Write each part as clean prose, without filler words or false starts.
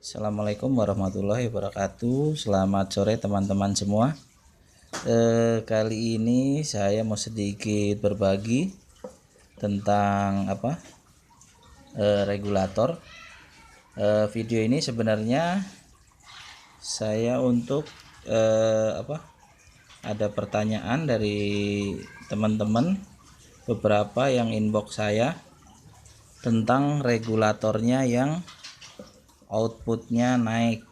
Assalamualaikum warahmatullahi wabarakatuh. Selamat sore teman-teman semua. Kali ini saya mau sedikit berbagi tentang regulator. Video ini sebenarnya saya untuk ada pertanyaan dari teman-teman, beberapa yang inbox saya tentang regulatornya yang outputnya naik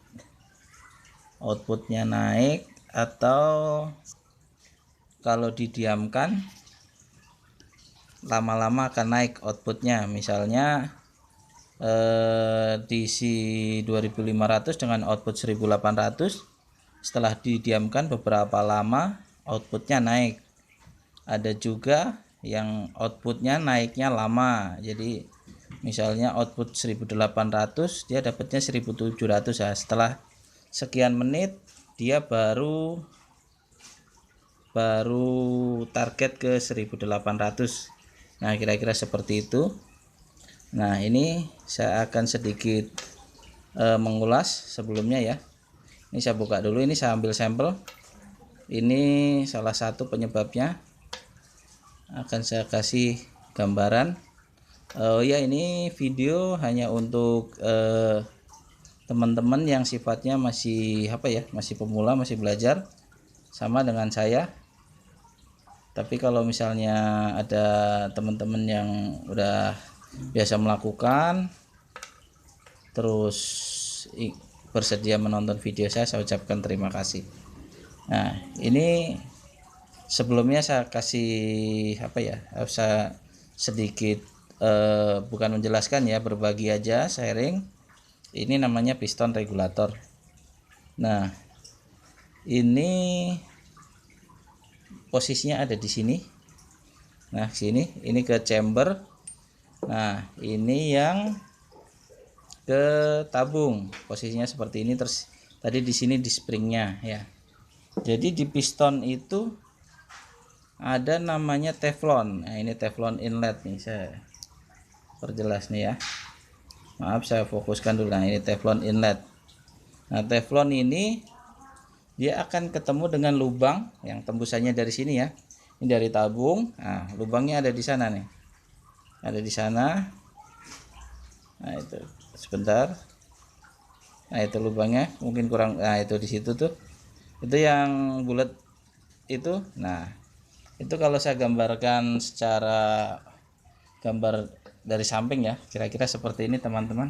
atau kalau didiamkan lama-lama akan naik outputnya. Misalnya DC 2500 dengan output 1800, setelah didiamkan beberapa lama outputnya naik. Ada juga yang outputnya naiknya lama, jadi misalnya output 1800 dia dapatnya 1700 ya, setelah sekian menit dia baru target ke 1800. Nah, kira-kira seperti itu. Nah, ini saya akan sedikit mengulas sebelumnya ya. Ini saya buka dulu, ini saya ambil sampel. Ini salah satu penyebabnya, akan saya kasih gambaran. Ya, ini video hanya untuk teman-teman yang sifatnya masih masih pemula, masih belajar sama dengan saya. Tapi kalau misalnya ada teman-teman yang udah biasa melakukan terus bersedia menonton video saya ucapkan terima kasih. Nah, ini sebelumnya saya kasih saya sedikit bukan menjelaskan ya, berbagi aja, sharing. Ini namanya piston regulator. Nah, ini posisinya ada di sini. Nah, sini ini ke chamber. Nah, ini yang ke tabung, posisinya seperti ini. Terus tadi di sini di springnya ya. Jadi di piston itu ada namanya teflon. Nah, ini teflon inlet nih, saya perjelas nih ya. Maaf, saya fokuskan dulu. Nah, ini teflon inlet. Nah, teflon ini dia akan ketemu dengan lubang yang tembusannya dari sini ya. Ini dari tabung. Nah, lubangnya ada di sana nih. Ada di sana. Nah, itu sebentar. Nah, itu lubangnya mungkin kurang. Nah, itu di situ tuh. Itu yang bulat itu. Nah, itu kalau saya gambarkan secara gambar dari samping ya, kira-kira seperti ini teman-teman.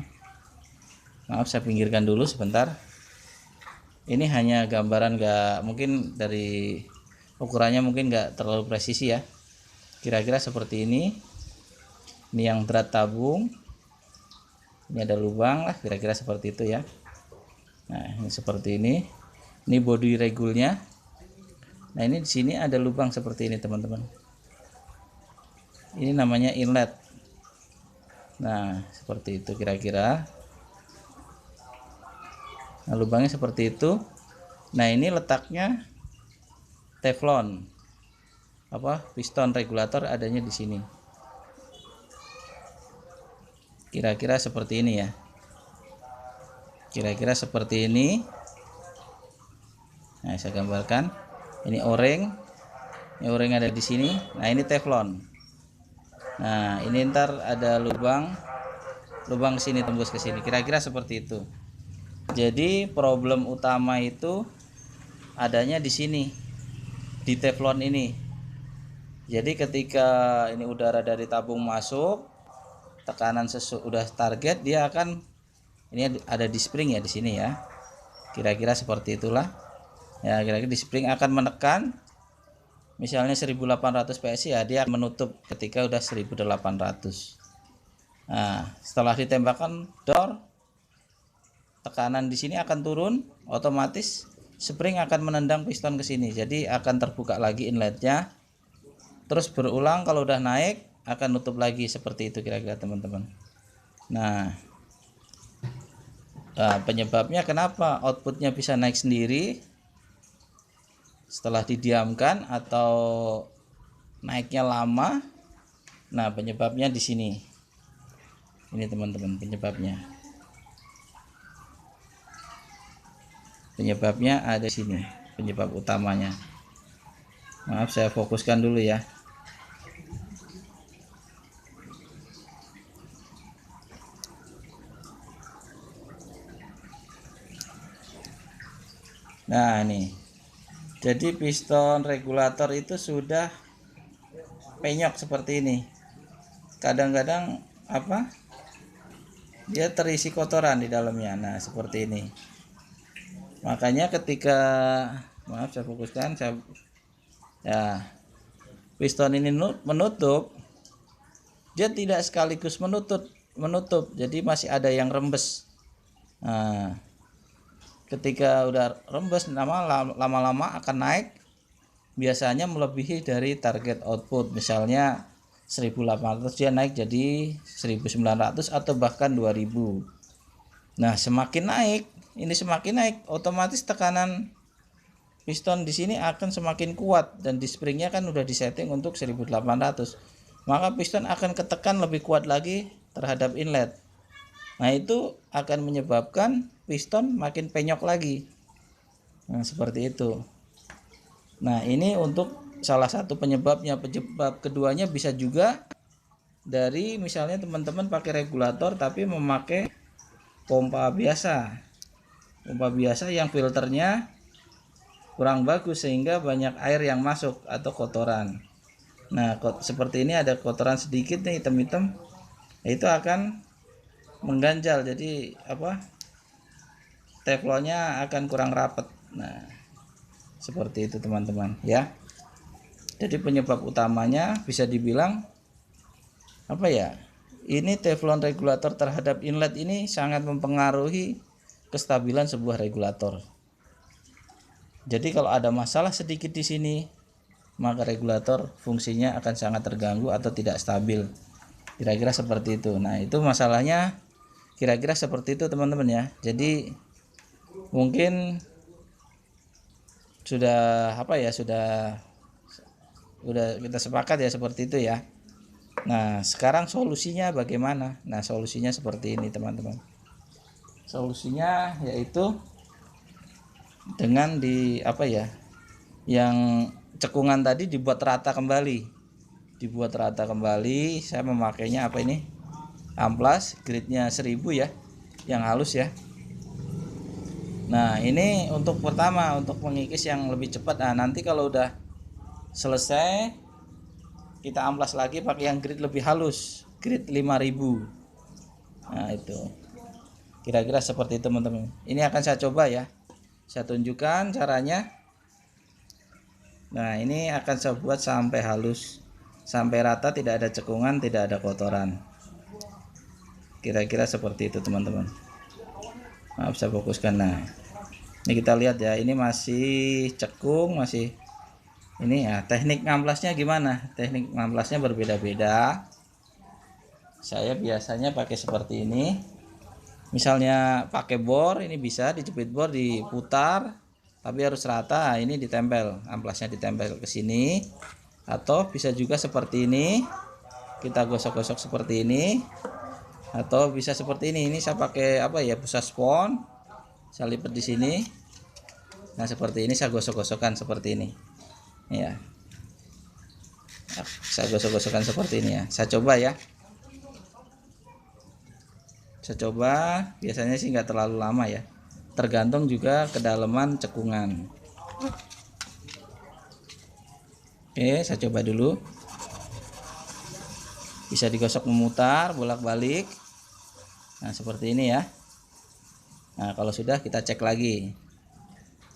Maaf, saya pinggirkan dulu sebentar. Ini hanya gambaran, mungkin dari ukurannya mungkin nggak terlalu presisi ya. Kira-kira seperti ini. Ini yang berat tabung. Ini ada lubang lah, kira-kira seperti itu ya. Nah, ini seperti ini. Ini body regulnya. Nah, ini di sini ada lubang seperti ini teman-teman. Ini namanya inlet. Nah, seperti itu kira-kira. Nah, lubangnya seperti itu. Nah, ini letaknya teflon. Piston regulator adanya di sini. Kira-kira seperti ini ya. Kira-kira seperti ini. Nah, saya gambarkan. Ini o-ring. Ini o-ring ada di sini. Nah, ini teflon. Nah, ini ntar ada lubang sini tembus ke sini. Kira-kira seperti itu. Jadi problem utama itu adanya di sini, di teflon ini. Jadi ketika ini udara dari tabung masuk, tekanan udah target, dia akan, ini ada di spring ya di sini ya. Kira-kira seperti itulah. Ya, kira-kira di spring akan menekan misalnya 1800 PSI ya, dia menutup ketika udah 1800. Nah, setelah ditembakkan door, tekanan di sini akan turun, otomatis spring akan menendang piston ke sini. Jadi akan terbuka lagi inletnya. Terus berulang, kalau udah naik akan nutup lagi seperti itu kira-kira teman-teman. Nah, penyebabnya kenapa outputnya bisa naik sendiri setelah didiamkan atau naiknya lama. Nah, penyebabnya di sini. Ini teman-teman penyebabnya. Penyebabnya ada di sini, penyebab utamanya. Maaf, saya fokuskan dulu ya. Nah, ini. Jadi piston regulator itu sudah penyok seperti ini. Kadang-kadang apa? Dia terisi kotoran di dalamnya. Nah, seperti ini. Makanya ketika, maaf saya fokuskan, ya, piston ini menutup, dia tidak sekaligus menutup, jadi masih ada yang rembes. Nah, ketika udah rembes, lama-lama akan naik, biasanya melebihi dari target output. Misalnya 1800, dia naik jadi 1900 atau bahkan 2000. Nah, semakin naik, otomatis tekanan piston di sini akan semakin kuat, dan di springnya kan udah disetting untuk 1800. Maka piston akan ketekan lebih kuat lagi terhadap inlet. Nah, itu akan menyebabkan piston makin penyok lagi. Nah, seperti itu. Nah, ini untuk salah satu penyebabnya. Penyebab keduanya bisa juga dari misalnya teman-teman pakai regulator tapi memakai pompa biasa yang filternya kurang bagus sehingga banyak air yang masuk atau kotoran. Nah, seperti ini ada kotoran sedikit nih, hitam-hitam, itu akan mengganjal, jadi apa, teflonnya akan kurang rapat. Nah, seperti itu teman-teman ya. Jadi penyebab utamanya bisa dibilang apa ya, ini teflon regulator terhadap inlet ini sangat mempengaruhi kestabilan sebuah regulator. Jadi kalau ada masalah sedikit di sini, maka regulator fungsinya akan sangat terganggu atau tidak stabil. Kira-kira seperti itu. Nah, itu masalahnya kira-kira seperti itu teman-teman ya. Jadi mungkin sudah kita sepakat ya seperti itu ya. Nah, sekarang solusinya bagaimana? Nah, solusinya seperti ini teman-teman. Solusinya yaitu dengan yang cekungan tadi dibuat rata kembali. Saya memakainya amplas gridnya 1000 ya, yang halus ya. Nah, ini untuk pertama, untuk mengikis yang lebih cepat. Nah, nanti kalau udah selesai kita amplas lagi pakai yang grid lebih halus, grid 5000. Nah, itu kira-kira seperti itu teman-teman. Ini akan saya coba ya, saya tunjukkan caranya. Nah, ini akan saya buat sampai halus, sampai rata, tidak ada cekungan, tidak ada kotoran. Kira-kira seperti itu teman-teman. Maaf saya fokuskan. Nah, ini kita lihat ya, ini masih cekung, masih ini ya. Teknik ngamplasnya gimana? Teknik ngamplasnya berbeda-beda. Saya biasanya pakai seperti ini. Misalnya pakai bor, ini bisa dijepit bor, diputar, tapi harus rata. Ini ditempel, amplasnya ditempel ke sini. Atau bisa juga seperti ini, kita gosok-gosok seperti ini. Atau bisa seperti ini. Ini saya pakai busa spons, saya lipat di sini. Nah, seperti ini saya gosok-gosokkan seperti ini. Ya. Saya gosok-gosokkan seperti ini ya. Saya coba ya. Biasanya sih nggak terlalu lama ya. Tergantung juga kedalaman cekungan. Oke, saya coba dulu. Bisa digosok memutar, bolak-balik. Nah, seperti ini ya. Nah, kalau sudah kita cek lagi.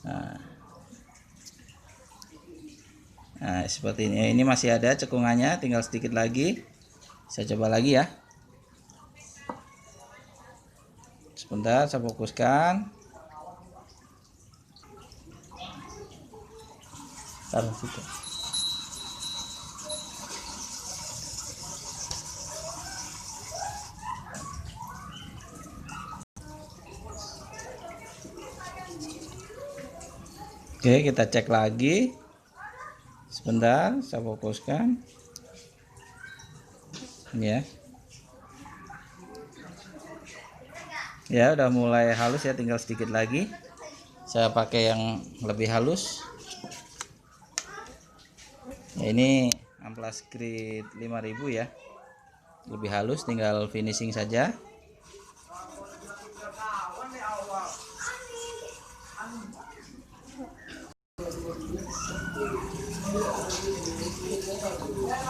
Nah, seperti ini. Ini masih ada cekungannya, tinggal sedikit lagi. Saya coba lagi ya. Sebentar, saya fokuskan. Taruh situ. Oke, kita cek lagi. Sebentar, saya fokuskan. Ya. Ya, udah mulai halus ya, tinggal sedikit lagi. saya pakai yang lebih halus ya, ini amplas grid 5000 ya, lebih halus, tinggal finishing saja.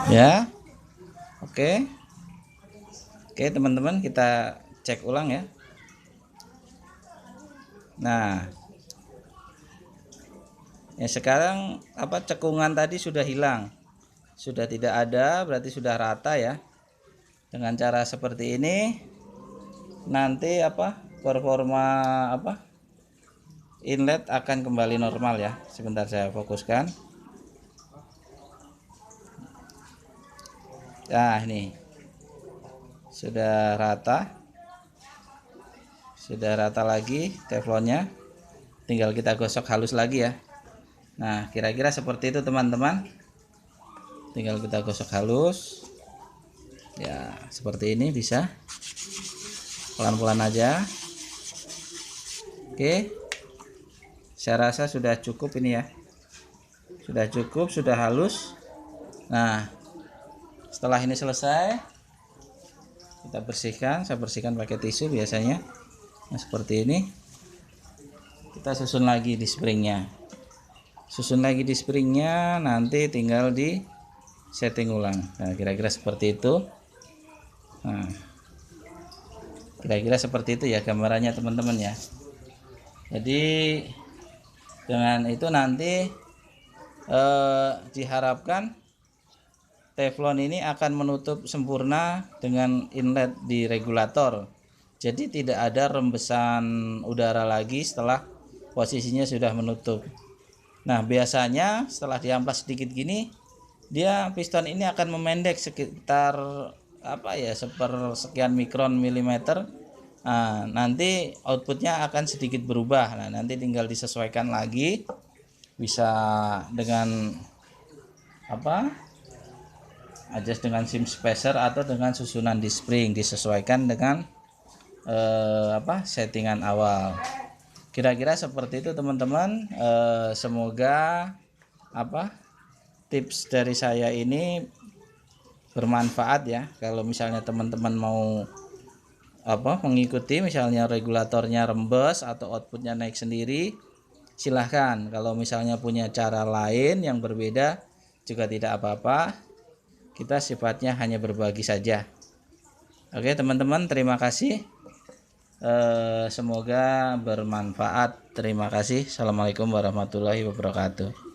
Ya, oke teman-teman, kita cek ulang ya. Nah ya, sekarang cekungan tadi sudah hilang, sudah tidak ada, berarti sudah rata ya. Dengan cara seperti ini nanti performa inlet akan kembali normal ya. Sebentar saya fokuskan. Nah ini sudah rata lagi teflonnya, tinggal kita gosok halus lagi ya. Nah kira-kira seperti itu teman-teman, tinggal kita gosok halus ya, seperti ini. Bisa pelan-pelan aja. Oke, saya rasa sudah cukup ini ya, sudah cukup, sudah halus. Nah setelah ini selesai, kita bersihkan, saya bersihkan pakai tisu biasanya. Nah seperti ini, kita susun lagi di springnya, nanti tinggal di setting ulang. Nah kira-kira seperti itu. Nah kira-kira seperti itu ya gambarannya teman-teman ya. Jadi dengan itu nanti diharapkan teflon ini akan menutup sempurna dengan inlet di regulator. Jadi tidak ada rembesan udara lagi setelah posisinya sudah menutup. Nah biasanya setelah diamplas sedikit gini, dia piston ini akan memendek sekitar sepersekian mikron milimeter. Nah, nanti outputnya akan sedikit berubah. Nah nanti tinggal disesuaikan lagi, bisa dengan adjust dengan sim spacer atau dengan susunan di spring, disesuaikan dengan settingan awal. Kira-kira seperti itu teman-teman. Semoga tips dari saya ini bermanfaat ya. Kalau misalnya teman-teman mau mengikuti, misalnya regulatornya rembes atau outputnya naik sendiri, silahkan. Kalau misalnya punya cara lain yang berbeda juga tidak apa-apa, kita sifatnya hanya berbagi saja. Oke teman-teman, terima kasih. Semoga bermanfaat. Terima kasih. Assalamualaikum warahmatullahi wabarakatuh.